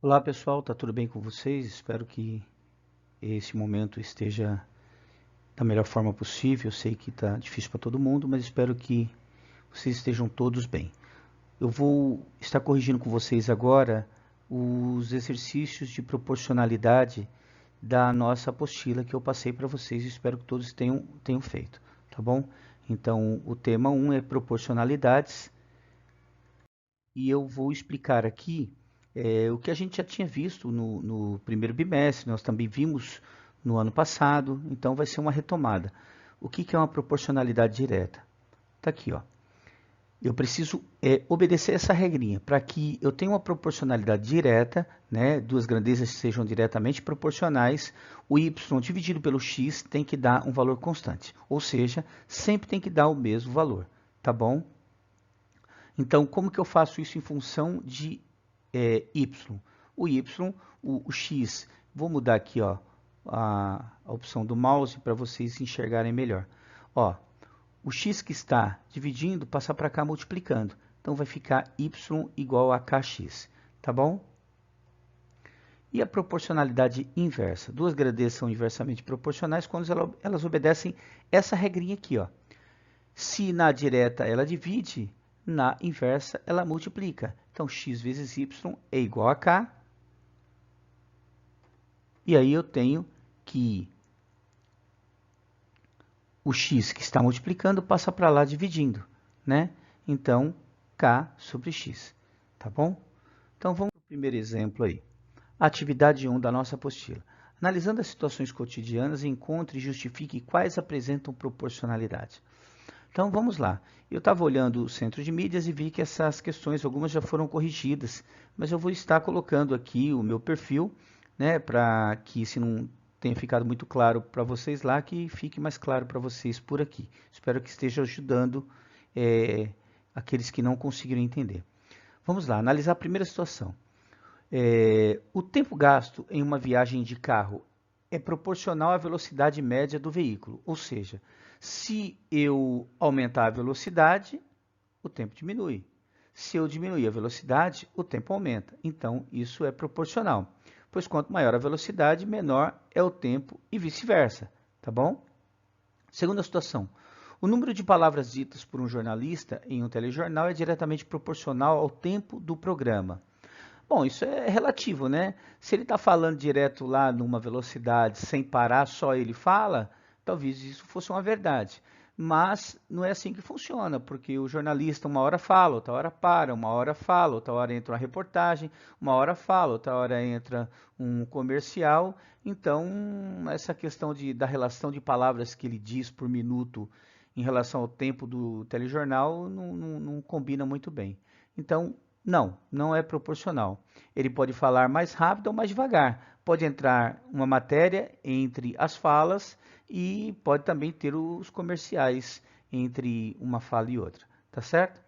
Olá pessoal, tá tudo bem com vocês? Espero que esse momento esteja da melhor forma possível. Eu sei que tá difícil para todo mundo, mas espero que vocês estejam todos bem. Eu vou estar corrigindo com vocês agora os exercícios de proporcionalidade da nossa apostila que eu passei para vocês. Espero que todos tenham feito, tá bom? Então, o tema 1 é proporcionalidades e eu vou explicar aqui o que a gente já tinha visto no primeiro bimestre, nós também vimos no ano passado, então vai ser uma retomada. O que é uma proporcionalidade direta? Está aqui, ó. Eu preciso obedecer essa regrinha para que eu tenha uma proporcionalidade direta, né, duas grandezas sejam diretamente proporcionais, o y dividido pelo x tem que dar um valor constante, ou seja, sempre tem que dar o mesmo valor, tá bom? Então, como que eu faço isso em função de y? O y, o x, vou mudar aqui ó, a opção do mouse para vocês enxergarem melhor. Ó, o x que está dividindo passa para cá multiplicando. Então, vai ficar y igual a kx, tá bom? E a proporcionalidade inversa? Duas grandezas são inversamente proporcionais quando elas obedecem essa regrinha aqui, ó. Se na direta ela divide, na inversa ela multiplica. Então, x vezes y é igual a k. E aí eu tenho que o x que está multiplicando passa para lá dividindo, né? Então, k sobre x, tá bom? Então, vamos para o primeiro exemplo aí. Atividade 1 da nossa apostila. Analisando as situações cotidianas, encontre e justifique quais apresentam proporcionalidade. Então vamos lá. Eu estava olhando o centro de mídias e vi que essas questões, algumas já foram corrigidas, mas eu vou estar colocando aqui o meu perfil, né, para que se não tenha ficado muito claro para vocês lá, que fique mais claro para vocês por aqui. Espero que esteja ajudando aqueles que não conseguiram entender. Vamos lá, analisar a primeira situação. O tempo gasto em uma viagem de carro é proporcional à velocidade média do veículo, ou seja, se eu aumentar a velocidade, o tempo diminui. Se eu diminuir a velocidade, o tempo aumenta. Então, isso é proporcional, pois quanto maior a velocidade, menor é o tempo e vice-versa, tá bom? Segunda situação. O número de palavras ditas por um jornalista em um telejornal é diretamente proporcional ao tempo do programa. Bom, isso é relativo, né? Se ele está falando direto lá numa velocidade sem parar, só ele fala, talvez isso fosse uma verdade. Mas não é assim que funciona, porque o jornalista uma hora fala, outra hora para, uma hora fala, outra hora entra uma reportagem, uma hora fala, outra hora entra um comercial. Então, essa questão da relação de palavras que ele diz por minuto em relação ao tempo do telejornal não combina muito bem. Então, não é proporcional. Ele pode falar mais rápido ou mais devagar. Pode entrar uma matéria entre as falas e pode também ter os comerciais entre uma fala e outra, tá certo?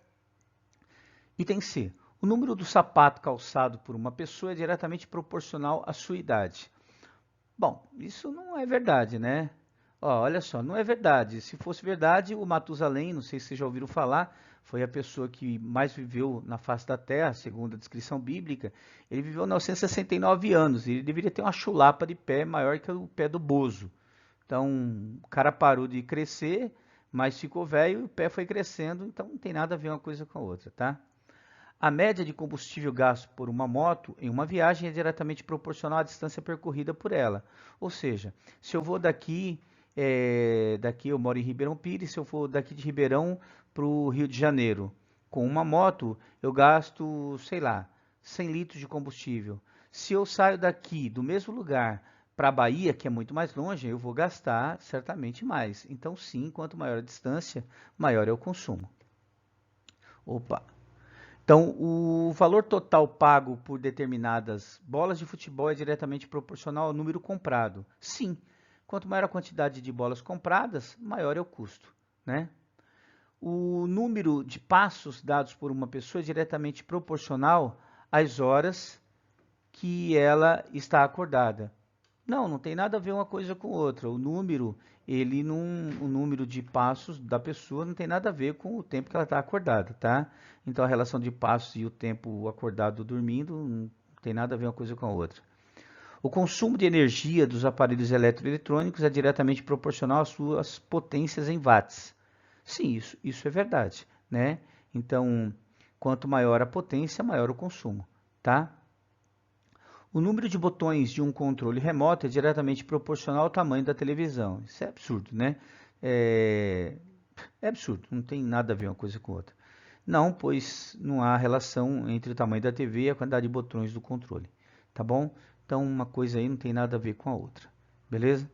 Item C. O número do sapato calçado por uma pessoa é diretamente proporcional à sua idade. Bom, isso não é verdade, né? Ó, olha só, não é verdade. Se fosse verdade, o Matusalém, não sei se vocês já ouviram falar, foi a pessoa que mais viveu na face da Terra, segundo a descrição bíblica. Ele viveu 969 anos e ele deveria ter uma chulapa de pé maior que o pé do Bozo. Então, o cara parou de crescer, mas ficou velho e o pé foi crescendo, então não tem nada a ver uma coisa com a outra, tá? A média de combustível gasto por uma moto em uma viagem é diretamente proporcional à distância percorrida por ela. Ou seja, se eu vou daqui eu moro em Ribeirão Pires, se eu for daqui de Ribeirão para o Rio de Janeiro, com uma moto, eu gasto, sei lá, 100 litros de combustível. Se eu saio daqui, do mesmo lugar, para a Bahia, que é muito mais longe, eu vou gastar certamente mais. Então, sim, quanto maior a distância, maior é o consumo. Opa! Então, o valor total pago por determinadas bolas de futebol é diretamente proporcional ao número comprado. Sim, quanto maior a quantidade de bolas compradas, maior é o custo, né? O número de passos dados por uma pessoa é diretamente proporcional às horas que ela está acordada. Não tem nada a ver uma coisa com outra. O número, o número de passos da pessoa não tem nada a ver com o tempo que ela está acordada, tá? Então a relação de passos e o tempo acordado dormindo não tem nada a ver uma coisa com a outra. O consumo de energia dos aparelhos eletroeletrônicos é diretamente proporcional às suas potências em watts. Sim, isso é verdade, né? Então, quanto maior a potência, maior o consumo, tá? O número de botões de um controle remoto é diretamente proporcional ao tamanho da televisão. Isso é absurdo, né? É absurdo, não tem nada a ver uma coisa com outra. Não, pois não há relação entre o tamanho da TV e a quantidade de botões do controle, tá bom? Então, uma coisa aí não tem nada a ver com a outra, beleza?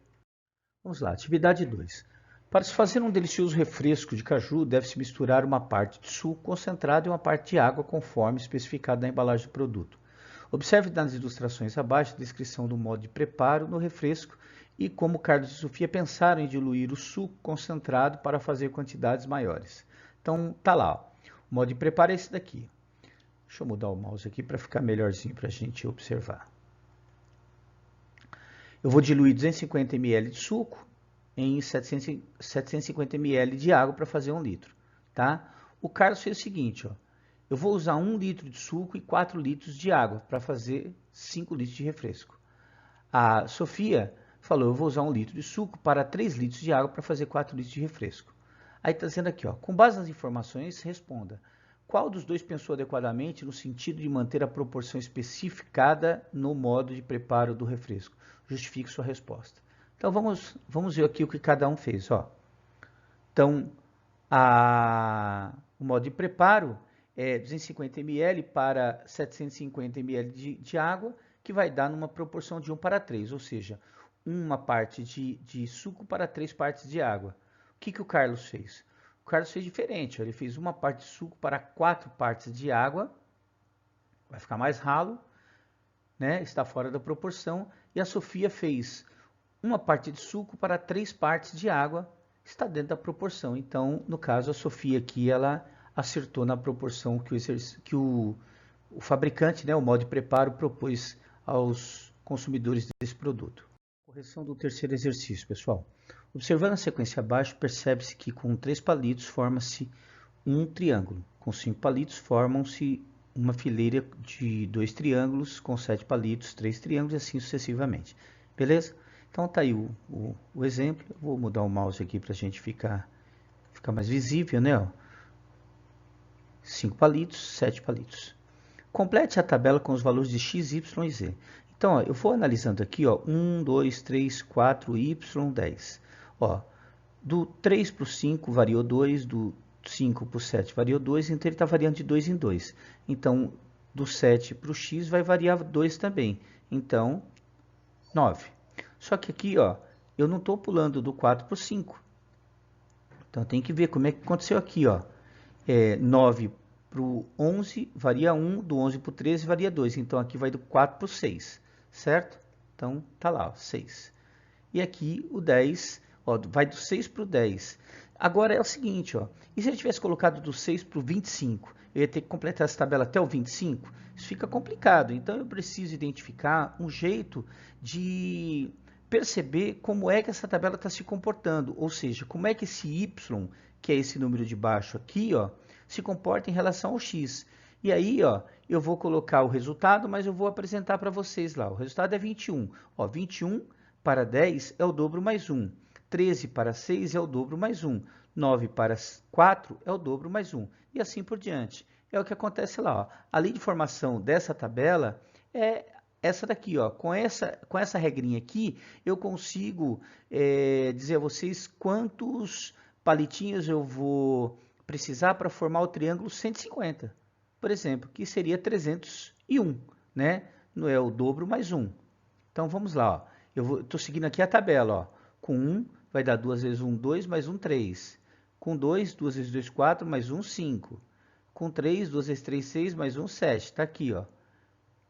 Vamos lá, atividade 2. Para se fazer um delicioso refresco de caju, deve-se misturar uma parte de suco concentrado e uma parte de água, conforme especificado na embalagem do produto. Observe nas ilustrações abaixo a descrição do modo de preparo no refresco e como Carlos e Sofia pensaram em diluir o suco concentrado para fazer quantidades maiores. Então, tá lá, ó. O modo de preparo é esse daqui. Deixa eu mudar o mouse aqui para ficar melhorzinho para a gente observar. Eu vou diluir 250 ml de suco em 750 ml de água para fazer 1 litro, tá? O Carlos fez o seguinte, ó. Eu vou usar 1 litro de suco e 4 litros de água para fazer 5 litros de refresco. A Sofia falou, eu vou usar 1 litro de suco para 3 litros de água para fazer 4 litros de refresco. Aí está dizendo aqui, ó, com base nas informações, responda. Qual dos dois pensou adequadamente no sentido de manter a proporção especificada no modo de preparo do refresco? Justifique sua resposta. Então, vamos ver aqui o que cada um fez, ó. Então, o modo de preparo é 250 ml para 750 ml de água, que vai dar numa proporção de 1 para 3, ou seja, uma parte de suco para 3 partes de água. O que o Carlos fez? O Carlos fez diferente, ele fez uma parte de suco para 4 partes de água, vai ficar mais ralo, né? Está fora da proporção, e a Sofia fez uma parte de suco para 3 partes de água, está dentro da proporção. Então, no caso, a Sofia aqui, ela acertou na proporção que o fabricante, né, o modo de preparo, propôs aos consumidores desse produto. Correção do terceiro exercício, pessoal. Observando a sequência abaixo, percebe-se que com 3 palitos forma-se um triângulo. Com 5 palitos formam-se uma fileira de 2 triângulos, com 7 palitos, 3 triângulos e assim sucessivamente. Beleza? Então tá aí o exemplo. Eu vou mudar o mouse aqui para a gente ficar mais visível, né? Ó. 5 palitos, 7 palitos. Complete a tabela com os valores de x, y e z. Então, ó, eu vou analisando aqui, ó, 1, 2, 3, 4, y, 10. Ó, do 3 para o 5 variou 2, do 5 para o 7 variou 2, então ele está variando de 2 em 2. Então, do 7 para o x vai variar 2 também. Então, 9. Só que aqui, ó, eu não estou pulando do 4 para o 5. Então, tem que ver como é que aconteceu aqui, ó. 9 para o 11 varia 1, do 11 para o 13 varia 2. Então, aqui vai do 4 para o 6, certo? Então, tá lá, ó, 6. E aqui o 10, ó, vai do 6 para o 10. Agora é o seguinte, ó, e se eu tivesse colocado do 6 para o 25? Eu ia ter que completar essa tabela até o 25? Isso fica complicado. Então, eu preciso identificar um jeito de perceber como é que essa tabela está se comportando. Ou seja, como é que esse y, que é esse número de baixo aqui, ó, se comporta em relação ao x. E aí, ó, eu vou colocar o resultado, mas eu vou apresentar para vocês lá. O resultado é 21. Ó, 21 para 10 é o dobro mais 1. 13 para 6 é o dobro mais 1. 9 para 4 é o dobro mais 1. E assim por diante. É o que acontece lá. Ó. A lei de formação dessa tabela é essa daqui. Ó. Com essa regrinha aqui, eu consigo dizer a vocês quantos palitinhos eu vou precisar para formar o triângulo 150. Por exemplo, que seria 301. Né? Não é o dobro mais 1. Então, vamos lá. Ó. Eu estou seguindo aqui a tabela. Ó. Com 1, vai dar 2 vezes 1, 2, mais 1, 3. Com 2, 2 vezes 2, 4, mais 1, 5. Com 3, 2 vezes 3, 6, mais 1, 7. Está aqui. Ó.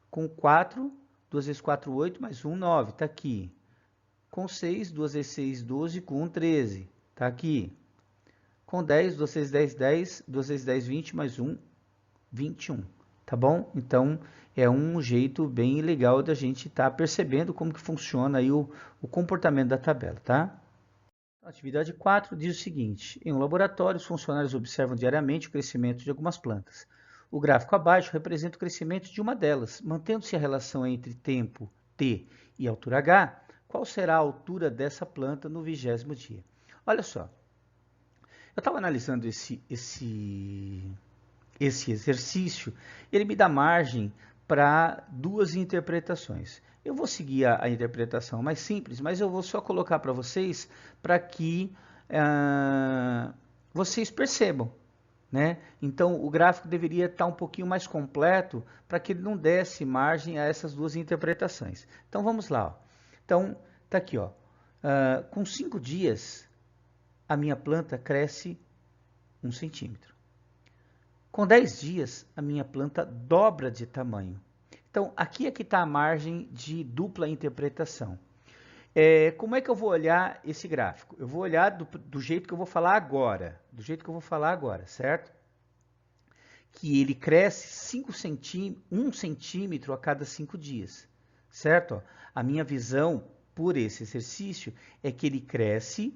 Com 4, 2 vezes 4, 8, mais 1, 9. Está aqui. Com 6, 2 vezes 6, 12. Com 1, 13. Está aqui. Com 10, 2 vezes 10, 10. 2 vezes 10, 20, mais 1, 21. Tá bom? Então, é um jeito bem legal da gente estar percebendo como que funciona aí o comportamento da tabela, tá? A atividade 4 diz o seguinte: em um laboratório, os funcionários observam diariamente o crescimento de algumas plantas. O gráfico abaixo representa o crescimento de uma delas. Mantendo-se a relação entre tempo t e altura h, qual será a altura dessa planta no 20º dia? Olha só, eu estava analisando esse exercício, ele me dá margem para duas interpretações. Eu vou seguir a interpretação mais simples, mas eu vou só colocar para vocês para que vocês percebam, né? Então, o gráfico deveria estar um pouquinho mais completo para que ele não desse margem a essas duas interpretações. Então, vamos lá. Ó. Então, está aqui. Ó. Com 5 dias, a minha planta cresce 1 centímetro. Com 10 dias, a minha planta dobra de tamanho. Então, aqui é que está a margem de dupla interpretação. Como é que eu vou olhar esse gráfico? Eu vou olhar do jeito que eu vou falar agora. Do jeito que eu vou falar agora, certo? Que ele cresce 1 centímetro a cada 5 dias, certo? Ó, a minha visão por esse exercício é que ele cresce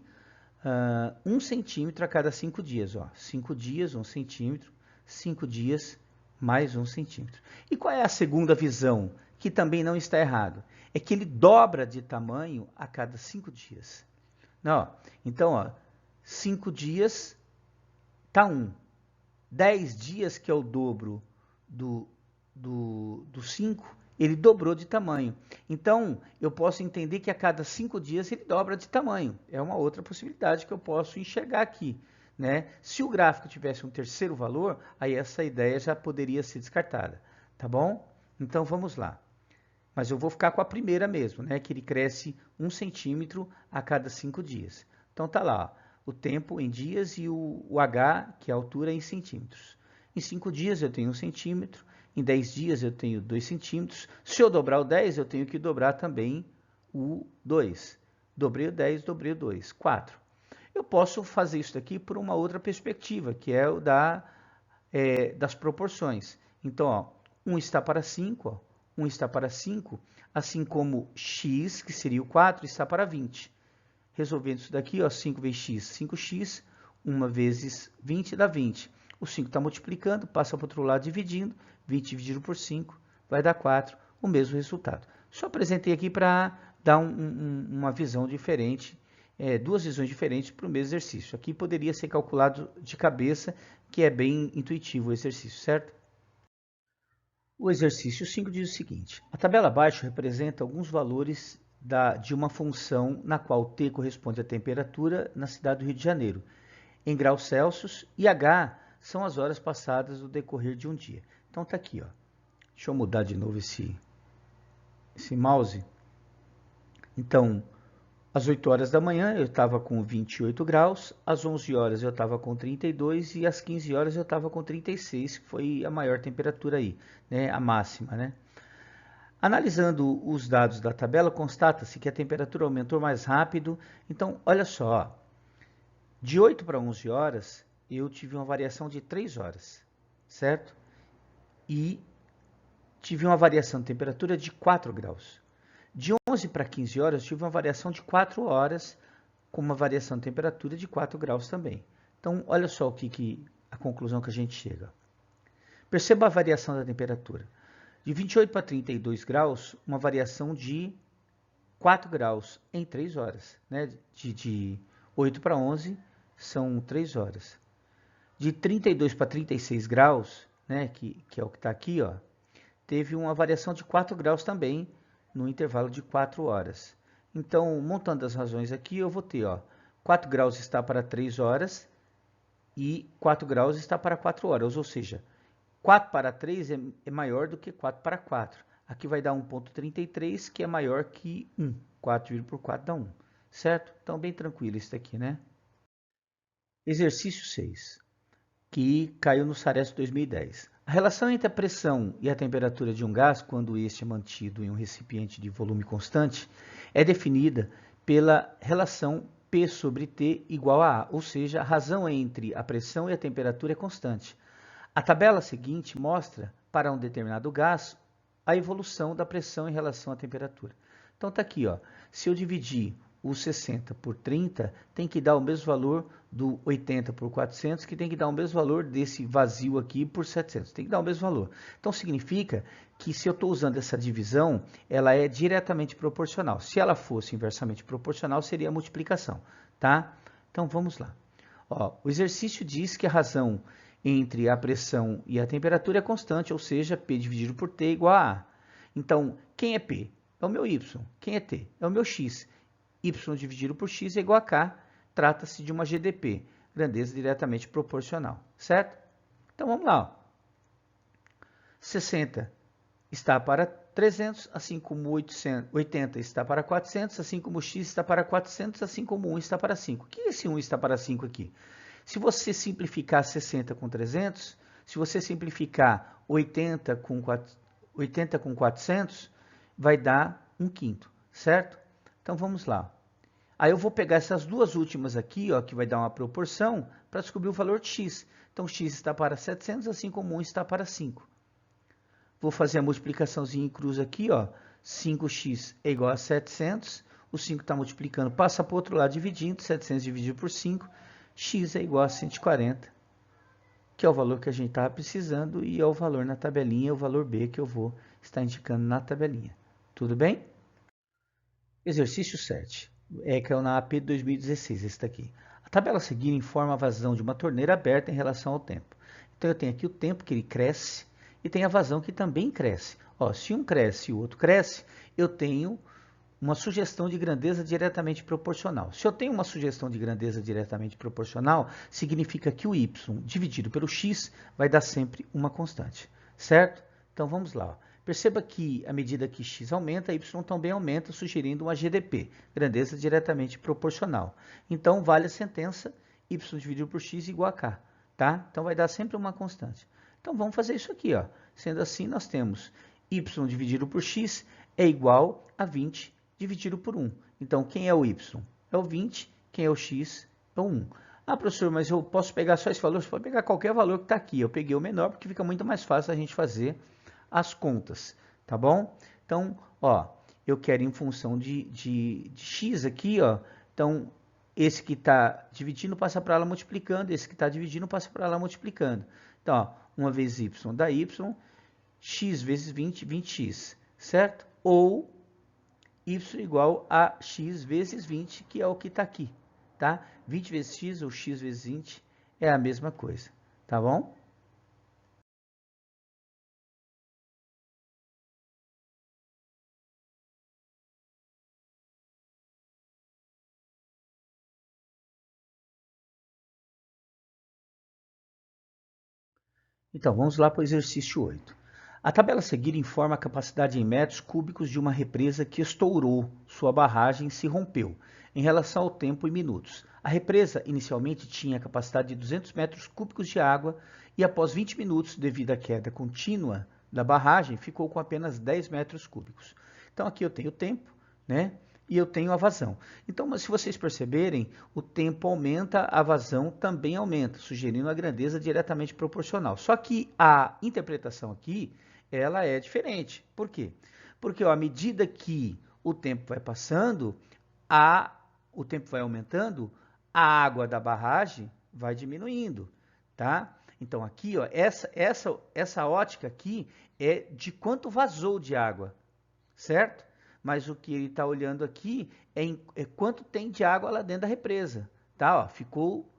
1 centímetro a cada 5 dias. Ó. 5 dias, 1 centímetro, 5 dias, mais 1 centímetro. E qual é a segunda visão? Que também não está errado. É que ele dobra de tamanho a cada 5 dias. Não, então, ó, 5 dias está 1. 10 dias, que é o dobro do 5, ele dobrou de tamanho. Então, eu posso entender que a cada 5 dias ele dobra de tamanho. É uma outra possibilidade que eu posso enxergar aqui. Né? Se o gráfico tivesse um terceiro valor, aí essa ideia já poderia ser descartada. Tá bom? Então, vamos lá. Mas eu vou ficar com a primeira mesmo, né? Que ele cresce 1 centímetro a cada 5 dias. Então, tá lá, ó, o tempo em dias e o H, que é a altura, em centímetros. Em 5 dias eu tenho 1 centímetro, em 10 dias eu tenho 2 centímetros. Se eu dobrar o 10, eu tenho que dobrar também o 2. Dobrei o 10, dobrei o 2, 4. Eu posso fazer isso daqui por uma outra perspectiva, que é o das proporções. Então, ó, 1 está para 5, ó. 1 está para 5, assim como x, que seria o 4, está para 20. Resolvendo isso daqui, ó, 5 vezes x, 5x, 1 vezes 20 dá 20. O 5 está multiplicando, passa para o outro lado dividindo, 20 dividido por 5 vai dar 4, o mesmo resultado. Só apresentei aqui para dar uma visão diferente, duas visões diferentes para o mesmo exercício. Aqui poderia ser calculado de cabeça, que é bem intuitivo o exercício, certo? O exercício 5 diz o seguinte: a tabela abaixo representa alguns valores de uma função na qual T corresponde à temperatura na cidade do Rio de Janeiro, em graus Celsius, e H são as horas passadas no decorrer de um dia. Então tá aqui, ó. Deixa eu mudar de novo esse mouse. Então, às 8 horas da manhã eu estava com 28 graus, às 11 horas eu estava com 32 e às 15 horas eu estava com 36, que foi a maior temperatura aí, né, a máxima, né? Analisando os dados da tabela, constata-se que a temperatura aumentou mais rápido. Então, olha só, de 8 para 11 horas eu tive uma variação de 3 horas, certo? E tive uma variação de temperatura de 4 graus. De 11 para 15 horas, tive uma variação de 4 horas, com uma variação de temperatura de 4 graus também. Então, olha só a conclusão que a gente chega. Perceba a variação da temperatura. De 28 para 32 graus, uma variação de 4 graus em 3 horas. Né? De 8 para 11, são 3 horas. De 32 para 36 graus, né, que é o que está aqui, ó, teve uma variação de 4 graus também, no intervalo de 4 horas. Então, montando as razões aqui, eu vou ter, ó, 4 graus está para 3 horas e 4 graus está para 4 horas, ou seja, 4 para 3 é maior do que 4 para 4. Aqui vai dar 1,33, que é maior que 1. 4 dividido por 4 dá 1, certo? Então, bem tranquilo isso daqui, né? Exercício 6, que caiu no Saresp 2010. A relação entre a pressão e a temperatura de um gás, quando este é mantido em um recipiente de volume constante, é definida pela relação P sobre T igual a A, ou seja, a razão entre a pressão e a temperatura é constante. A tabela seguinte mostra, para um determinado gás, a evolução da pressão em relação à temperatura. Então, está aqui, ó, se eu dividir o 60 por 30 tem que dar o mesmo valor do 80 por 400, que tem que dar o mesmo valor desse vazio aqui por 700. Tem que dar o mesmo valor. Então, significa que se eu estou usando essa divisão, ela é diretamente proporcional. Se ela fosse inversamente proporcional, seria a multiplicação, tá? Então, vamos lá. Ó, o exercício diz que a razão entre a pressão e a temperatura é constante, ou seja, P dividido por T é igual a A. Então, quem é P? É o meu Y. Quem é T? É o meu X. Y dividido por X é igual a K. Trata-se de uma GDP, grandeza diretamente proporcional, certo? Então, vamos lá. Ó. 60 está para 300, assim como 80 está para 400, assim como X está para 400, assim como 1 está para 5. O que é esse 1 está para 5 aqui? Se você simplificar 60 com 300, se você simplificar 80 com 400, vai dar 1/5, certo? Então, vamos lá. Aí eu vou pegar essas duas últimas aqui, ó, que vai dar uma proporção, para descobrir o valor de x. Então, x está para 700, assim como 1 está para 5. Vou fazer a multiplicaçãozinha em cruz aqui, ó. 5x é igual a 700. O 5 está multiplicando, passa para o outro lado dividindo. 700 dividido por 5. X é igual a 140, que é o valor que a gente estava precisando. E é o valor na tabelinha, o valor B que eu vou estar indicando na tabelinha. Tudo bem? Exercício 7. Caiu na AP 2016, esse daqui. A tabela a seguir informa a vazão de uma torneira aberta em relação ao tempo. Então, eu tenho aqui o tempo que ele cresce e tem a vazão que também cresce. Ó, se um cresce e o outro cresce, eu tenho uma sugestão de grandeza diretamente proporcional. Se eu tenho uma sugestão de grandeza diretamente proporcional, significa que o y dividido pelo x vai dar sempre uma constante, certo? Então, vamos lá. Ó. Perceba que, à medida que x aumenta, y também aumenta, sugerindo uma GDP, grandeza diretamente proporcional. Então, vale a sentença y dividido por x igual a k, tá? Então, vai dar sempre uma constante. Então, vamos fazer isso aqui, ó. Sendo assim, nós temos y dividido por x é igual a 20 dividido por 1. Então, quem é o y? É o 20, quem é o x? É o 1. Ah, professor, mas eu posso pegar só esse valor? Você pode pegar qualquer valor que está aqui. Eu peguei o menor porque fica muito mais fácil a gente fazer as contas, tá bom? Então, ó, eu quero em função de x aqui, ó, então, esse que está dividindo passa para lá multiplicando, esse que está dividindo passa para lá multiplicando. Então, ó, 1 vezes y dá y, x vezes 20, 20x, certo? Ou y igual a x vezes 20, que é o que está aqui, tá? 20 vezes x ou x vezes 20 é a mesma coisa, tá bom? Então, vamos lá para o exercício 8. A tabela a seguir informa a capacidade em metros cúbicos de uma represa que estourou, sua barragem se rompeu, em relação ao tempo em minutos. A represa inicialmente tinha a capacidade de 200 metros cúbicos de água e após 20 minutos, devido à queda contínua da barragem, ficou com apenas 10 metros cúbicos. Então, aqui eu tenho o tempo, né? E eu tenho a vazão. Então, se vocês perceberem, o tempo aumenta, a vazão também aumenta, sugerindo a grandeza diretamente proporcional. Só que a interpretação aqui, ela é diferente. Por quê? Porque ó, à medida que o tempo vai passando, o tempo vai aumentando, a água da barragem vai diminuindo, tá? Então, aqui, ó, essa ótica aqui é de quanto vazou de água, certo? Mas o que ele está olhando aqui é quanto tem de água lá dentro da represa, tá? Ó, ficou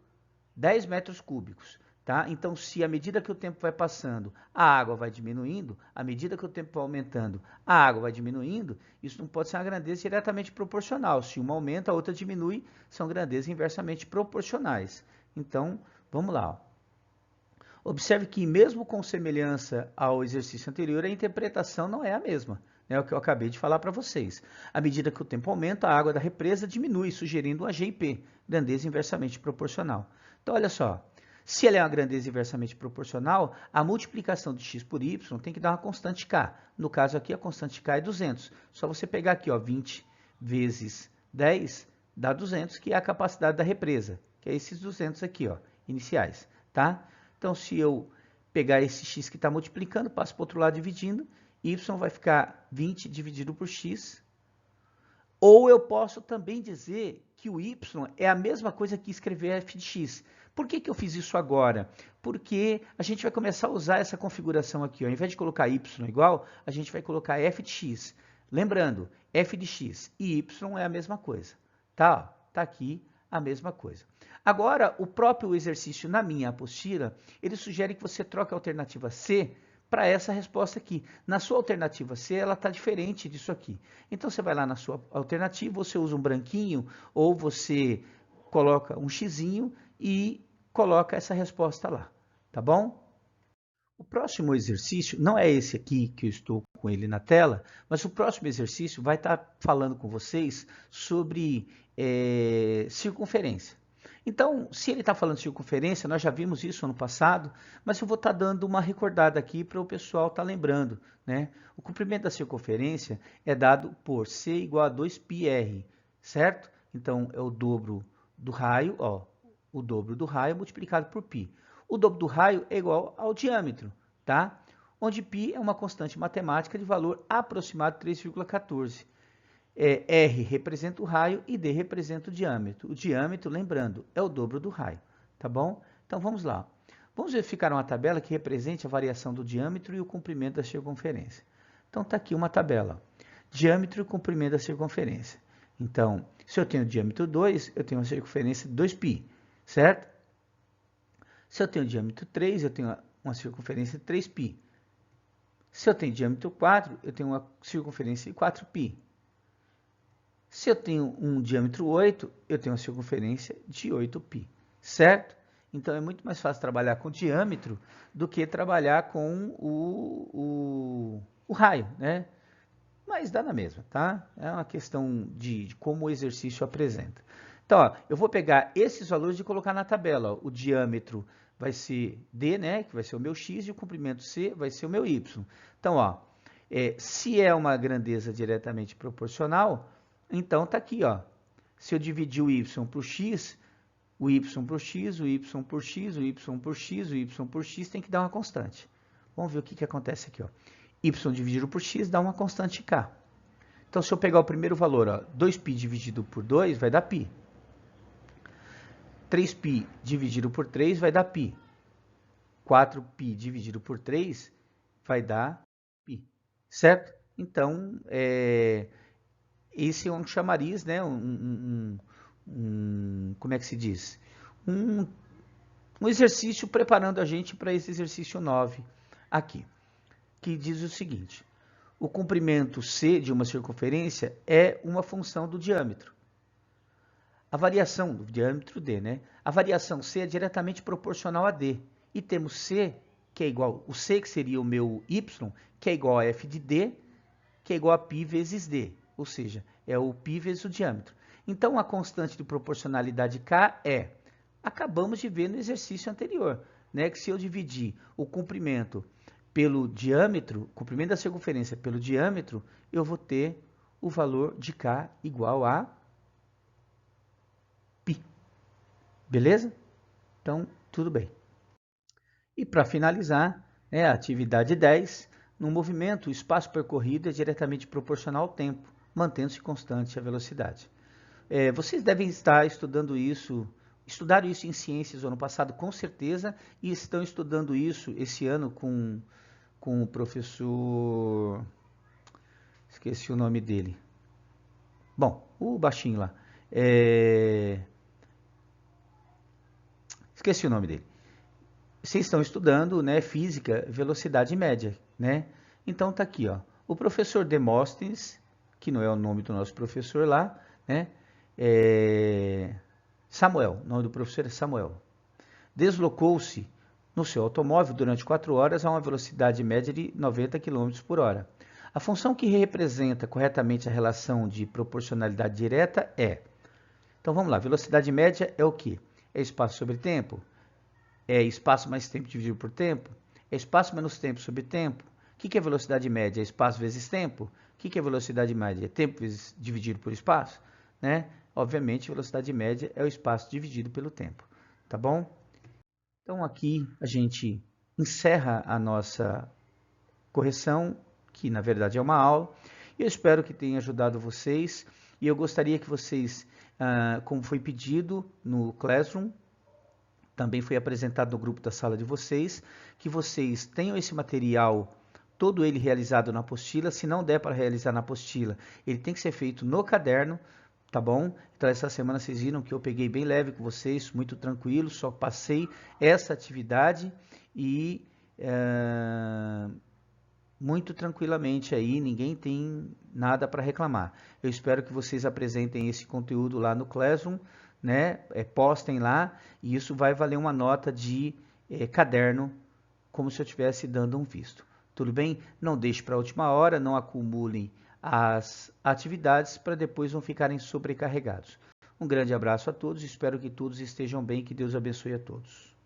10 metros cúbicos, tá? Então, se à medida que o tempo vai passando, a água vai diminuindo, à medida que o tempo vai aumentando, a água vai diminuindo, isso não pode ser uma grandeza diretamente proporcional. Se uma aumenta, a outra diminui, são grandezas inversamente proporcionais. Então, vamos lá, ó. Observe que, mesmo com semelhança ao exercício anterior, a interpretação não é a mesma. É o que eu acabei de falar para vocês. À medida que o tempo aumenta, a água da represa diminui, sugerindo uma GIP, grandeza inversamente proporcional. Então, olha só. Se ela é uma grandeza inversamente proporcional, a multiplicação de x por y tem que dar uma constante k. No caso aqui, a constante k é 200. Só você pegar aqui, ó, 20 vezes 10 dá 200, que é a capacidade da represa. Que é esses 200 aqui, ó, iniciais, tá? Então, se eu pegar esse x que está multiplicando, passo para o outro lado dividindo, y vai ficar 20 dividido por x. Ou eu posso também dizer que o y é a mesma coisa que escrever f de x. Por que eu fiz isso agora? Porque a gente vai começar a usar essa configuração aqui. Ao invés de colocar y igual, a gente vai colocar f de x. Lembrando, f de x e y é a mesma coisa. Tá? Tá aqui a mesma coisa. Agora, o próprio exercício na minha apostila, ele sugere que você troque a alternativa C para essa resposta aqui. Na sua alternativa C, ela está diferente disso aqui. Então, você vai lá na sua alternativa, você usa um branquinho ou você coloca um xizinho e coloca essa resposta lá, tá bom? O próximo exercício, não é esse aqui que eu estou com ele na tela, mas o próximo exercício vai estar falando com vocês sobre circunferência. Então, se ele está falando de circunferência, nós já vimos isso ano passado, mas eu vou estar dando uma recordada aqui para o pessoal estar lembrando, né? O comprimento da circunferência é dado por C igual a 2πr, certo? Então, é o dobro do raio, ó, o dobro do raio multiplicado por π. O dobro do raio é igual ao diâmetro, tá? Onde π é uma constante matemática de valor aproximado de 3,14. R representa o raio e D representa o diâmetro. O diâmetro, lembrando, é o dobro do raio, tá bom? Então, vamos lá. Vamos verificar uma tabela que represente a variação do diâmetro e o comprimento da circunferência. Então, está aqui uma tabela. Diâmetro e comprimento da circunferência. Então, se eu tenho diâmetro 2, eu tenho uma circunferência de 2π, certo? Se eu tenho diâmetro 3, eu tenho uma circunferência de 3π. Se eu tenho diâmetro 4, eu tenho uma circunferência de 4π. Se eu tenho um diâmetro 8, eu tenho uma circunferência de 8π, certo? Então, é muito mais fácil trabalhar com diâmetro do que trabalhar com o raio, né? Mas dá na mesma, tá? É uma questão de como o exercício apresenta. Então, ó, eu vou pegar esses valores e colocar na tabela. Ó. O diâmetro vai ser D, né? Que vai ser o meu X, e o comprimento C vai ser o meu Y. Então, ó, se é uma grandeza diretamente proporcional, então tá aqui, ó. Se eu dividir o Y por X, o Y por X, o Y por X, o Y por X, o Y por X tem que dar uma constante. Vamos ver o que acontece aqui, ó. Y dividido por X dá uma constante K. Então, se eu pegar o primeiro valor, ó, 2π dividido por 2 vai dar π. 3π dividido por 3 vai dar π. 4π dividido por 3 vai dar π. Certo? Então, esse é um chamariz, né? Como é que se diz? Um exercício preparando a gente para esse exercício 9 aqui, que diz o seguinte: o comprimento C de uma circunferência é uma função do diâmetro. A variação do diâmetro D, né? A variação C é diretamente proporcional a D. E temos C, que é igual, o C que seria o meu Y, que é igual a F de D, que é igual a π vezes D. Ou seja, é o π vezes o diâmetro. Então, a constante de proporcionalidade K é, acabamos de ver no exercício anterior, né? Que se eu dividir o comprimento pelo diâmetro, o comprimento da circunferência pelo diâmetro, eu vou ter o valor de K igual a π. Beleza? Então, tudo bem. E para finalizar, né, a atividade 10, no movimento, o espaço percorrido é diretamente proporcional ao tempo, mantendo-se constante a velocidade. Vocês devem estar estudando isso, estudaram isso em ciências no ano passado, com certeza, e estão estudando isso esse ano com o professor... Esqueci o nome dele. Bom, o baixinho lá. Esqueci o nome dele. Vocês estão estudando, né, física, velocidade média, né? Então tá aqui, ó. O professor Demóstenes, que não é o nome do nosso professor lá, né? Samuel, o nome do professor é Samuel. Deslocou-se no seu automóvel durante 4 horas a uma velocidade média de 90 km por hora. A função que representa corretamente a relação de proporcionalidade direta é... Então vamos lá, velocidade média é o quê? É espaço sobre tempo? É espaço mais tempo dividido por tempo? É espaço menos tempo sobre tempo? O que é velocidade média? É espaço vezes tempo? O que é velocidade média? É tempo vezes dividido por espaço? Né? Obviamente, velocidade média é o espaço dividido pelo tempo. Tá bom? Então, aqui a gente encerra a nossa correção, que na verdade é uma aula. Eu espero que tenha ajudado vocês. E eu gostaria que vocês, como foi pedido no Classroom, também foi apresentado no grupo da sala de vocês, que vocês tenham esse material, todo ele realizado na apostila. Se não der para realizar na apostila, ele tem que ser feito no caderno, tá bom? Então essa semana vocês viram que eu peguei bem leve com vocês, muito tranquilo, só passei essa atividade e muito tranquilamente aí, ninguém tem nada para reclamar. Eu espero que vocês apresentem esse conteúdo lá no Classroom, né? Postem lá, e isso vai valer uma nota de caderno, como se eu estivesse dando um visto. Tudo bem? Não deixe para a última hora, não acumulem as atividades para depois não ficarem sobrecarregados. Um grande abraço a todos, espero que todos estejam bem, que Deus abençoe a todos.